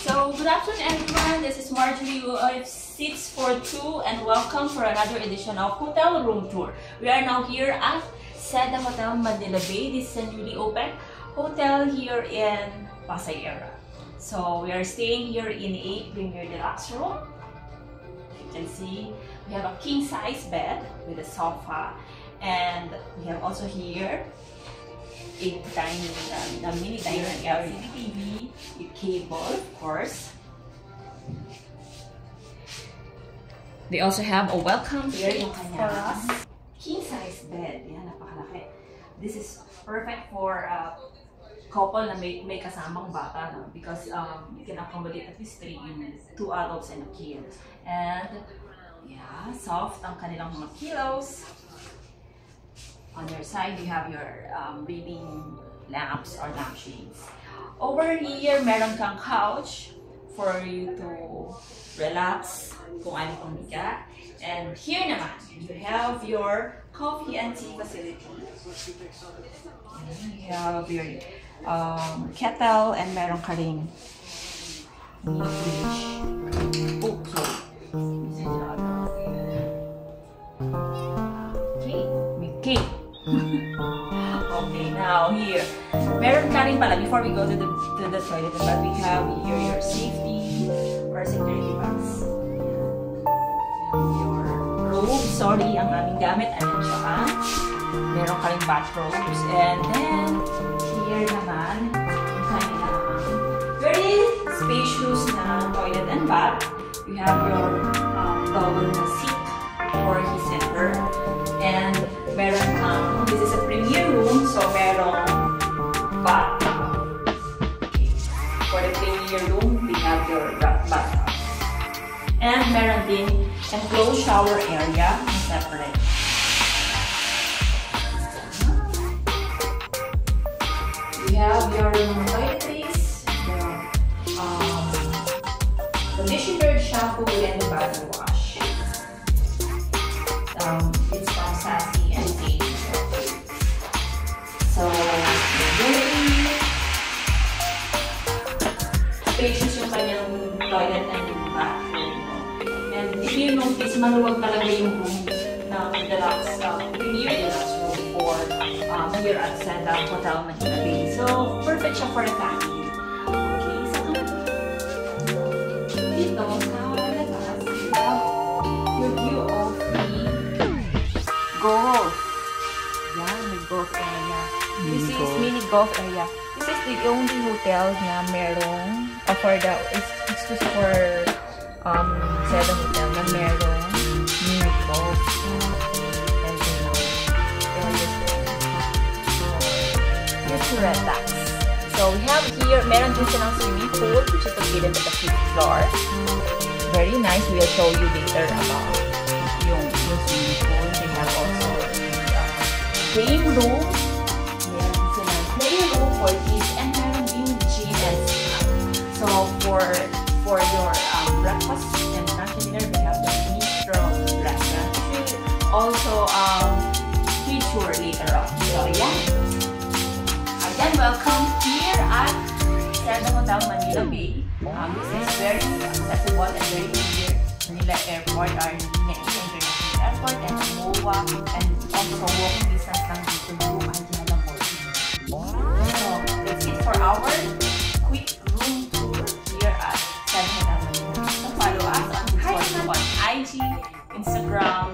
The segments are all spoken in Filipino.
So, good afternoon everyone, this is Marjorie of Seats for Two and welcome for another edition of Hotel Room Tour. We are now here at Seda Hotel Manila Bay. This is a newly opened hotel here in Pasay area. So, we are staying here in a Premier Deluxe room. You can see we have a king size bed with a sofa, and we have also here a mini dining area, TV, a cable, of course. They also have a welcome drink for us. King size bed, yan, napakalaki. This is perfect for a couple na may kasamang bata, no? Because you can accommodate at least 3 units, 2 adults and a kid. And yeah, soft ang kanilang mga pillows. On your side, you have your reading lamps or lampshades. Over here, meron kang couch for you to relax kung ano kung higa. And here naman, you have your coffee and tea facility. You have your kettle and meron ka ring fridge. Oh, sorry. Okay. Okay, now here, meron ka rin pala, before we go to the toilet, but we have here your safety or security bags. Your robe, sorry, ang aming gamit, ayan siya. Meron ka rin bathrobes, and then here naman, very spacious na toilet and bath. You have your double seat for his center, and meron this is a premier room, so meron bathtub. Okay. For the premier room, we have your bathtub. And meron din enclosed shower area separate. We have your toiletries, conditioner, shampoo, and body wash. It's from Sassy and Kate. So, very spacious yung kanyang toilet and bathroom. And if you notice, maluwag talaga yung room ng deluxe, Premier Deluxe room for here at Seda Hotel Manila Bay. So, perfect siya for the family. Okay, so dito sa labas, you have your view of golf. Yeah, may golf area. This is mini golf area. This is the only hotel na merong excuse for Seda Hotel na merong mini golf. And here's to relax. So we have here, meron din silang swimming pool which is located at the 5th floor. Very nice. We'll show you later about yung swimming pool. They have also game room, meron silang playroom for kids, and meron din gym and spa. So for your breakfast and lunch and dinner, we have the bistro restaurant. Which will also feature later on. So yeah. Again, welcome here at Seda Hotel Manila Bay. This is very accessible and very near Manila Airport, our International Airport, and MOA, and also walking distance lang dito yung Anjala Mall. So, that's it for our quick room tour here at Seda Hotel Manila Bay. So, follow us on IG, Instagram,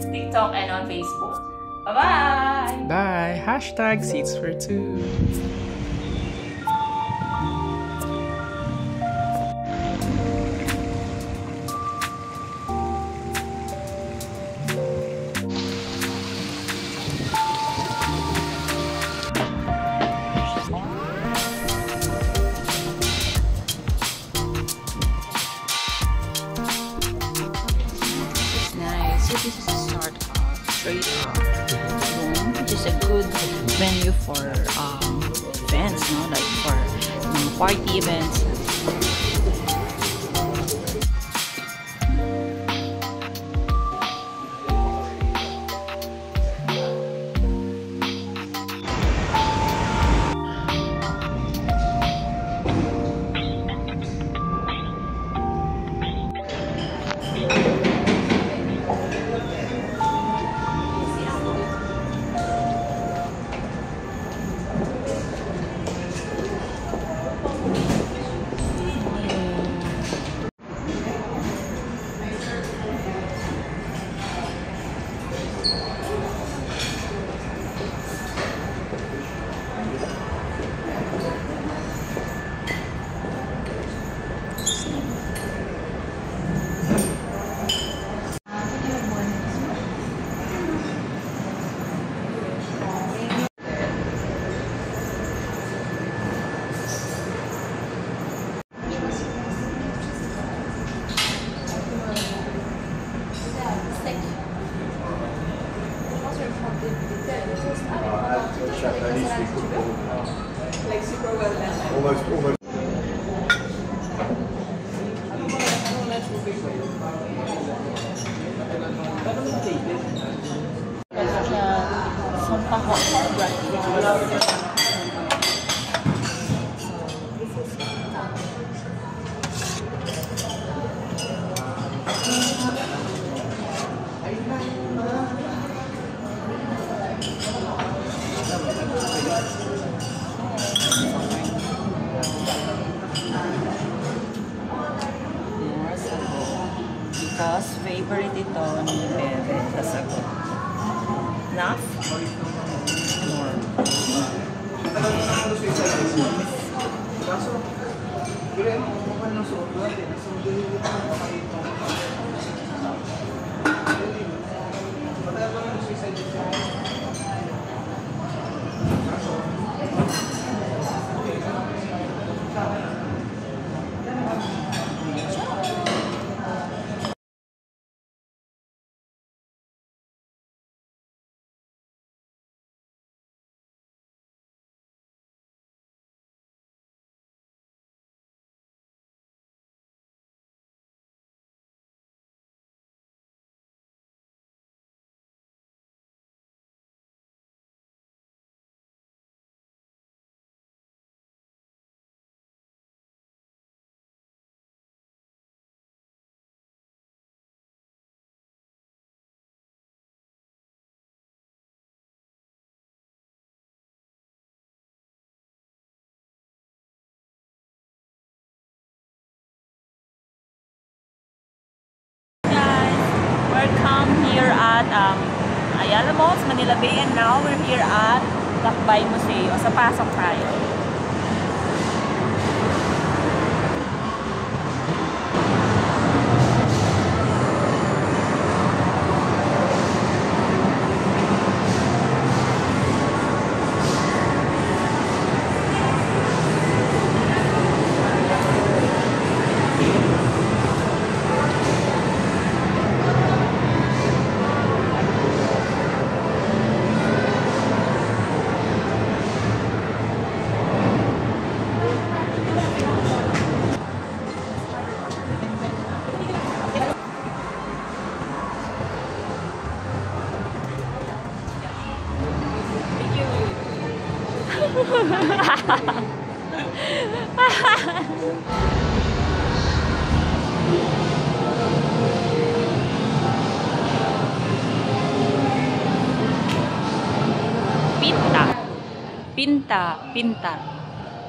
TikTok, and on Facebook. Bye-bye! Bye! Hashtag Seats for Two. So this is a start straight room, which is a good venue for events, no? Like for party events. Almost. Some taho bracket. Because favorite ito ni Bebe sa sagot. Enough? More. Welcome here at Ayala Malls, Manila Bay, and now we're here at Lakbay Museo. Sa pasok tayo.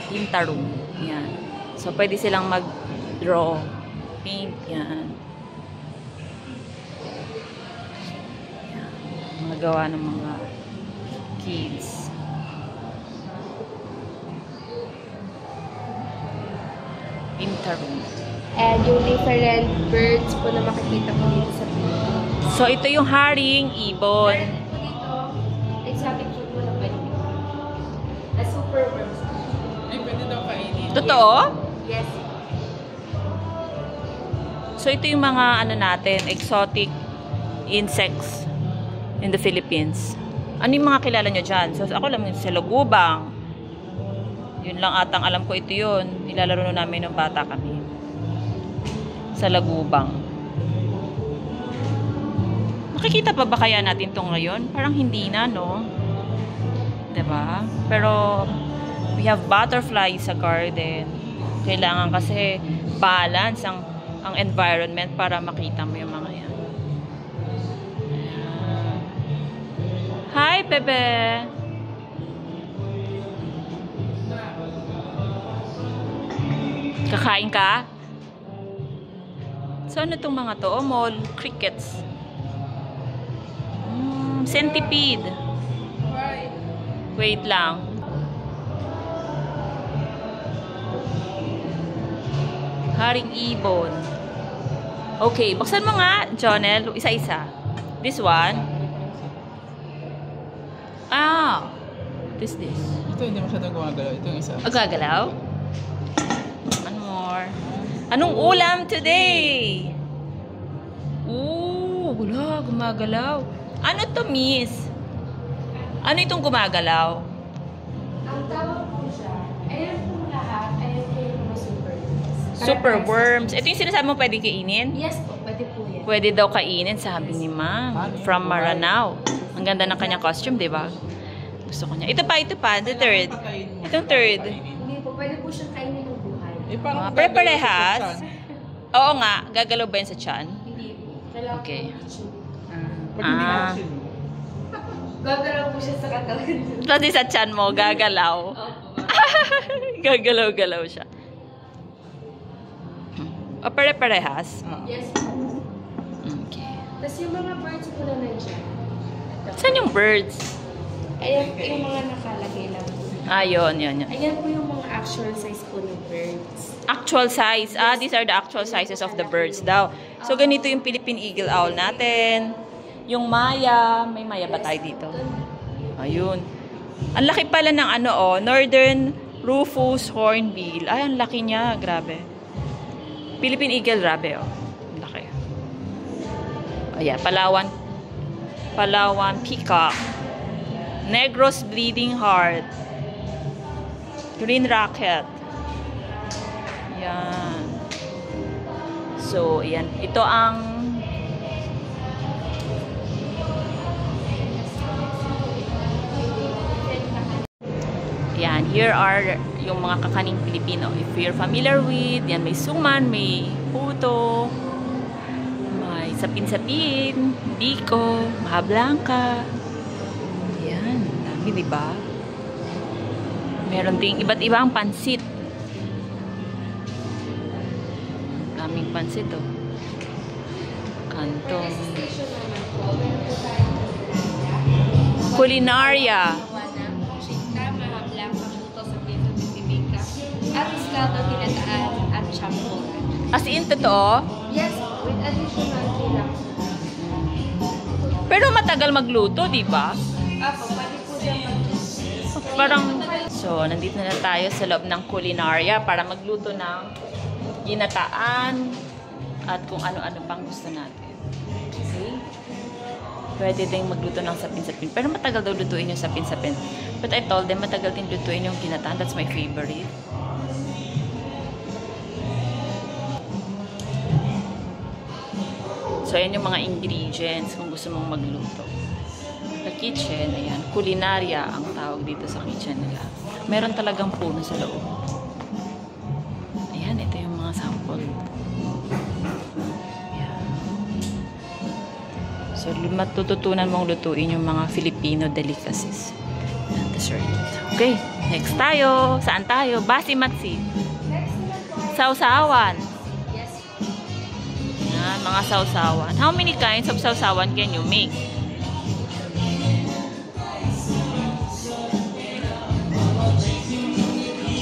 Pinta room. Yan. So, pwede silang mag-draw. Paint. Yan. Yan. Mga gawa ng mga kids. Pinta room. And yung different birds po na makikita mo dito sa Pilipinas. So, ito yung haring ibon. Meron po dito, exotic food mo na pwede. A super worms. Ay, pwede daw kainin. Totoo? Yes. So, ito yung mga ano natin, exotic insects in the Philippines. Ano yung mga kilala nyo dyan? So, ako lang yung salugubang. Yun lang atang alam ko ito yun. Nilalaro na namin ng bata kami. Salugubang. Makikita pa ba kaya natin ito ngayon? Parang hindi na, no? Diba? Pero, we have butterflies sa garden. Kailangan kasi balance ang environment para makita mo yung mga yan. Hi, Bebe! Kakain ka? So, ano itong mga to? Oh, mole, crickets. Centipede. Wait lang. Haring ibon. Okay, buksan mo nga, Jonel. Isa-isa. This one. Ah. What is this? Ito, hindi masyadong gumagalaw. Ito yung isa. Gagalaw? One more. Anong ulam today? Ooh, wala. Gumagalaw. Ano to, miss? Ano itong gumagalaw? Ang tawag po siya, ayan po lahat, Super worms. Ito yung sinasabi mo pwede kainin? Yes po, pwede po yan. Pwede daw kainin, sabi ni ma'am. From Maranao. Ang ganda ng kanyang costume, di ba? Gusto ko niya. Ito pa. The third. Itong third. Hindi po, pwede po siyang kainin ng buhay. Eh, parang Pare-parehas. Oo nga. Gagalaw ba yun sa tiyan? Hindi po. Kailangan Okay. Pag hindi Ah. asin. Gagalaw po siya sa katawan. Pati sa tiyan mo, gagalaw. Opo. Gagalaw-galaw siya. O pare-parehas? Yes po. Okay. Tapos yung mga birds po na nandiyan. Saan yung birds? Ayan yung mga nakalagay lang. Ah, yun. Ayan po yung mga actual size po ng birds. Actual size. Ah, these are the actual sizes of the birds daw. So, ganito yung Philippine Eagle Owl natin. Yung Maya. May Maya ba tayo dito? Ayun. Ang laki pala ng Northern Rufous Hornbill. Ay, ang laki niya. Grabe. Philippine Eagle, grabe, oh. Ang laki. Ayan, Palawan Peacock. Negros Bleeding Heart. Green Rocket. Yan. So, yan. Ito ang yan. Here are yung mga kakaning Pilipino. If you're familiar with, yan, may suman, may puto, may sapin-sapin, biko, maha blanca. Yan. Dami, diba? Meron ding iba't ibang pansit. Daming pansit, oh. Kantong. Station naman po. Meron po tayong Culinaria. Chita, mahablang, kabuto sa piso, bibika. At iskaldo, tinataan, at champuran. As in, totoo? Yes, with additional kilang. Pero matagal magluto, di ba? Apo, pwede po siya Parang, so, nandito na tayo sa loob ng Culinaria para magluto ng ginataan at kung ano-ano pang gusto natin. Okay? Pwede din magluto ng sapin-sapin. Pero matagal daw lutuin yung sapin-sapin. But I told them, matagal din lutuin yung ginataan. That's my favorite. So, ayan yung mga ingredients kung gusto mong magluto. The kitchen, ayan. Culinaria ang tawag dito sa kitchen nila. Meron talagang puno sa loob. Ayan, ito yung mga sample. Ayan. So, matututunan mong lutuin yung mga Filipino delicacies. Ayan, dessert. Okay, next tayo. Saan tayo? Basimatsi. Sausawan. Yes. Ayan, mga sausawan. How many kinds of sausawan can you make?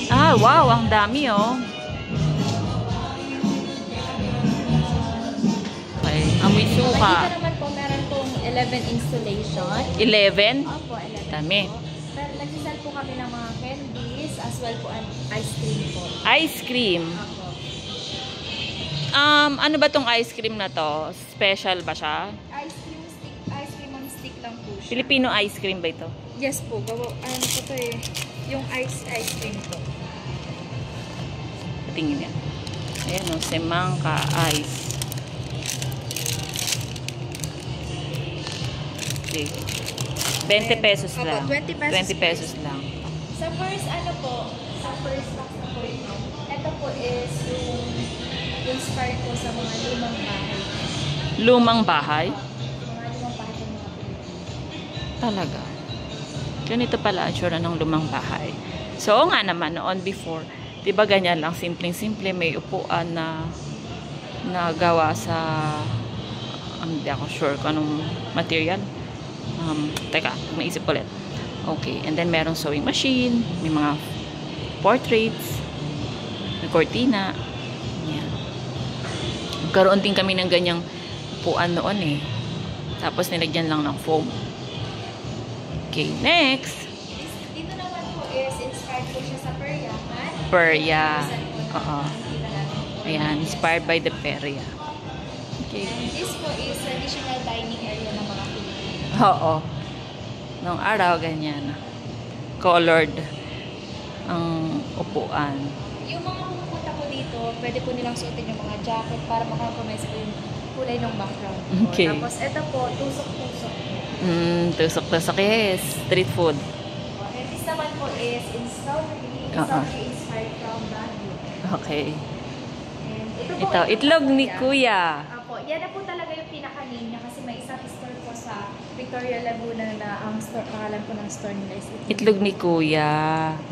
Ah, wow, ang dami, oh. Okay, amoy suka. Dito naman po, meron pong 11 installation. 11? Opo, 11 Dami. po. Pero nagsisell po kami ng mga candies as well po ang ice cream po. Ice cream. Opo. Ano ba tong ice cream na to? Special ba siya? Ice cream on stick lang po siya. Filipino ice cream ba ito? Yes po, ano po to eh. Yung ice cream po. Tingin yan. Ayan, oh, semangka ice. Okay. 20 pesos Opo, lang. 20 pesos. 20 pesos lang. Sa first sa first box na po ito po is yung inspired po sa mga lumang bahay. Lumang bahay? Mga lumang bahay po mga Pilipino. Talaga. Ganito pala ang tsura ng lumang bahay. So, oo nga naman, noon before, diba ganyan lang, simpleng-simple, may upuan na gawa sa, hindi ako sure kung anong material. Teka, naisip ulit. Okay, and then merong sewing machine, may mga portraits, may cortina. Yan. Nagkaroon din kami ng ganyang upuan noon eh. Tapos nilagyan lang ng foam. Okay, next. Dito naman po is inspired po siya sa Peryaman. Perya. Oo. Ayan, inspired by the Perya. Okay. And this po is traditional dining area ng mga Pilipino. Oo. Nung araw, ganyan. Colored ang upuan. Yung mga pumupunta po dito dito, pwede po nilang suotin yung mga jacket para makompromise po yung kulay ng background. Okay. Tapos ito po, tusok-tusok. Tusok-tusok yes. Street food. And this naman po is in strawberry. Strawberry inspired from Baguio. Okay. And ito po, Ito, itlog ni Kuya. Apo, yan na po talaga yung pinaka-name niya kasi may isang store po sa Victoria Laguna na ang store, pangalan po ng store nila is Itlog ni Kuya.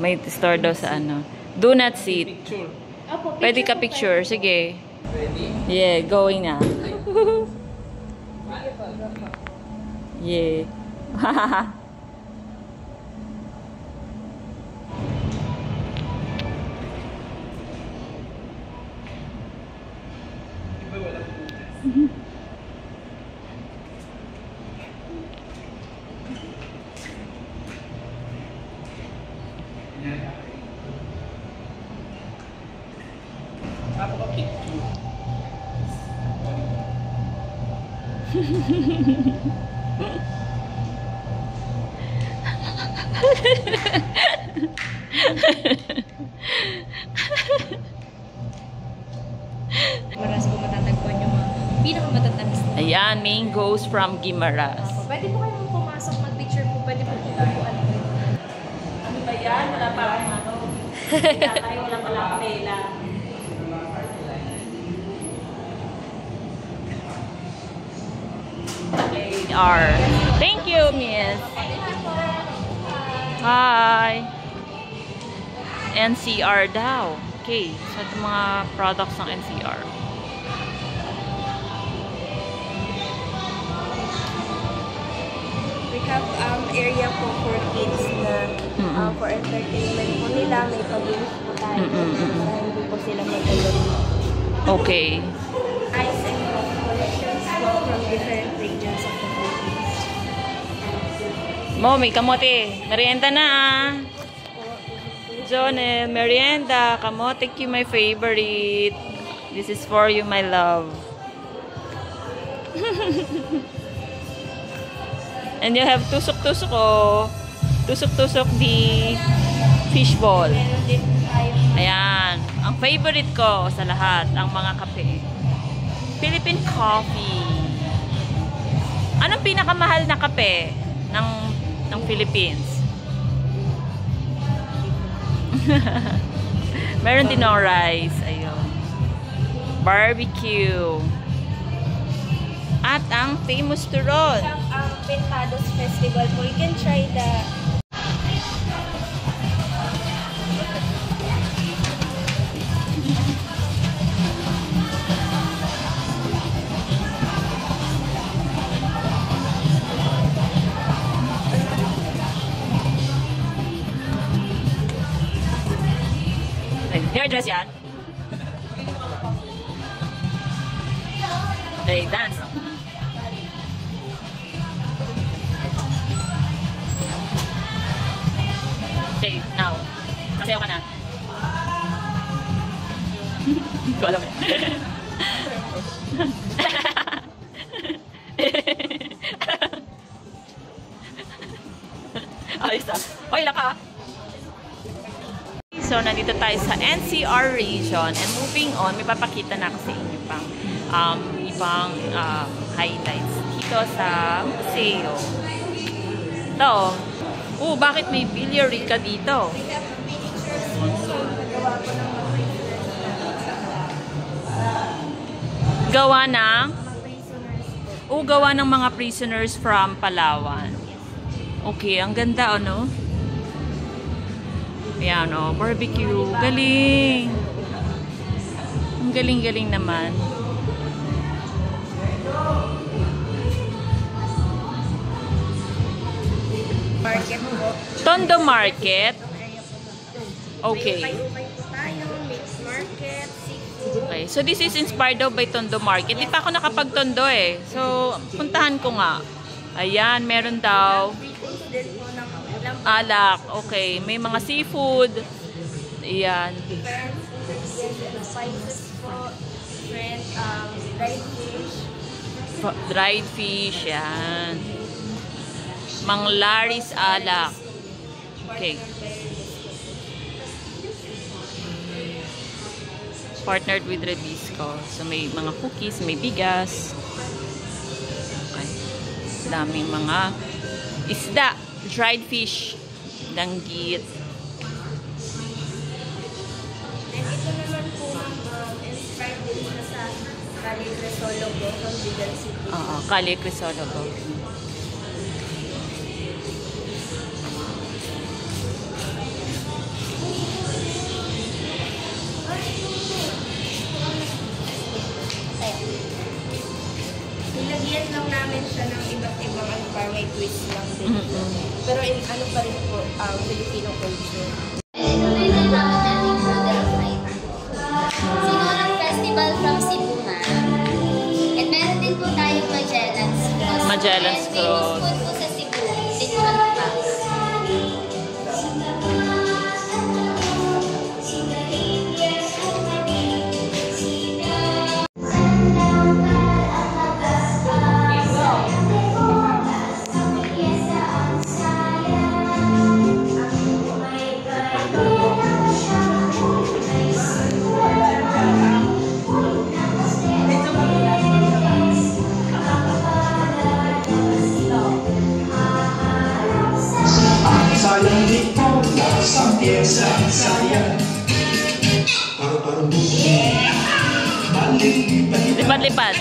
May store daw sa ano. Do not sit. Picture. Opo, Pwede ka po picture. pwede po. Sige. Ready? Yeah, going na. Sige po, go po. Yeah. Iba wala po. Ako ka picture. Maras po matatagpuan yung mga pinakamatatabis na. Ayan, mangoes from Guimaras. Opo, pwede po kayong pumasok mag-picture po. Pwede po tutupuan po. Ano ba yan? Wala pa akong ano. Tayo, wala pala akong tela. NCR. Thank you, Miss. Hi. NCR daw. Okay. So, ito mga products ng NCR. We have area po for kids na for entertainment po nila. May pag-games po tayo para hindi po sila mag-alone. Okay. Ice and rock collections po from different regions of the Philippines. Mo, may kamote. Merienda na ah. Jonel, merienda. Kamote Q, my favorite. This is for you, my love. And you have tusok-tusok oh. Tusok-tusok di fishball. Meron din tayo Ayan. Ang favorite ko sa lahat, ang mga kape. Philippine coffee. Anong pinakamahal na kape ng Philippines? Meron din ng rice. Ayun. Barbecue. At ang famous turon. ang Pentados Festival po. You can try the Hairdress yan. Hey, dance. Okay, now. Sasayaw ka na. Hindi ko alam eh. Ayos ah. Okay lang ka. So, nandito tayo sa NCR region and moving on, may papakita na ako sa inyo pang ibang highlights dito sa museo. Ito. Bakit may billiard ka dito? Gawa ng? Gawa ng mga prisoners from Palawan. Okay, ang ganda ano? Ayan o, barbecue. Galing! Ang galing-galing naman. market po. Tondo Market. Okay. May ukay po tayo, mixed market, seafood. Okay. So, this is inspired daw by Tondo Market. Di pa ako nakapag-Tondo eh. So, puntahan ko nga. Ayan, meron daw. Drinks din po ng ulam. Alak. Okay. May mga seafood. Ayan. Different ingredients, spices po, different dried fish. Dried fish. Yan. Mang Laris alak. Okay. Partnered with Rebisco. So, may mga cookies, may bigas. Okay. Daming mga isda. Dried fish. Danggit. And ito naman po, inspired din siya sa Cali Crisologo from Bigan City. Oo, Cali Crisologo. Nilagyan lang namin siya ng iba't ibang ano pa, may twist lang din. Pero ano pa rin po, Filipino culture. Sinurang Festival from Cebu, ma'am. At meron din po tayong Magellan's Cross. Magellan's And Cross. famous food po sa Cebu, lechon pack. Sayang dito, lasang pyesa ang sayang. Paru-paru bukit, malilipat. Lipat-lipat.